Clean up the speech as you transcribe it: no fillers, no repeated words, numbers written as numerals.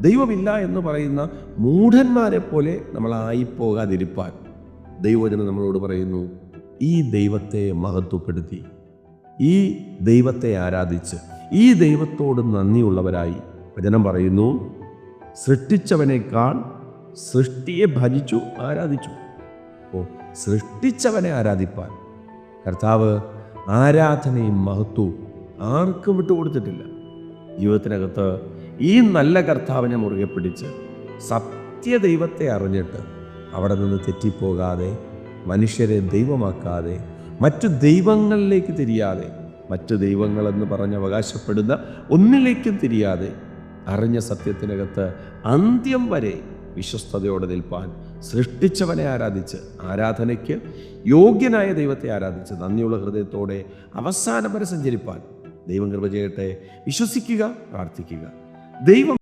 ദൈവമില്ല എന്ന് പറയുന്ന മൂഢന്മാരെ പോലെ നമ്മളായിപ്പോകാതിരിപ്പാൻ ദൈവവചനം നമ്മളോട് പറയുന്നു, ഈ ദൈവത്തെ മഹത്വപ്പെടുത്തി, ഈ ദൈവത്തെ ആരാധിച്ച്, ഈ ദൈവത്തോട് നന്ദിയുള്ളവരായി വചനം പറയുന്നു, സൃഷ്ടിച്ചവനേക്കാൾ സൃഷ്ടിയെ ഭജിച്ചു ആരാധിച്ചു. അപ്പോൾ സൃഷ്ടിച്ചവനെ ആരാധിപ്പാൻ കർത്താവ് ആരാധനയും മഹത്വവും ആർക്കും വിട്ടുകൊടുത്തിട്ടില്ല. ജീവിതത്തിനകത്ത് ഈ നല്ല കർത്താവിനെ മുറുകെ പിടിച്ച് സത്യദൈവത്തെ അറിഞ്ഞിട്ട് അവിടെ നിന്ന് തെറ്റിപ്പോകാതെ, മനുഷ്യരെ ദൈവമാക്കാതെ, മറ്റു ദൈവങ്ങളിലേക്ക് തിരിയാതെ, മറ്റു ദൈവങ്ങളെന്ന് പറഞ്ഞ് അവകാശപ്പെടുന്ന ഒന്നിലേക്കും തിരിയാതെ, അറിഞ്ഞ സത്യത്തിനകത്ത് അന്ത്യം വരെ വിശ്വസ്തയോടെ നിൽപ്പാൻ, സൃഷ്ടിച്ചവനെ ആരാധിച്ച്, ആരാധനയ്ക്ക് യോഗ്യനായ ദൈവത്തെ ആരാധിച്ച് നന്ദിയുള്ള ഹൃദയത്തോടെ അവസാനം വരെ സഞ്ചരിപ്പാൻ ദൈവം കൃപ ചെയ്യട്ടെ. വിശ്വസിക്കുക, പ്രാർത്ഥിക്കുക. ദൈവം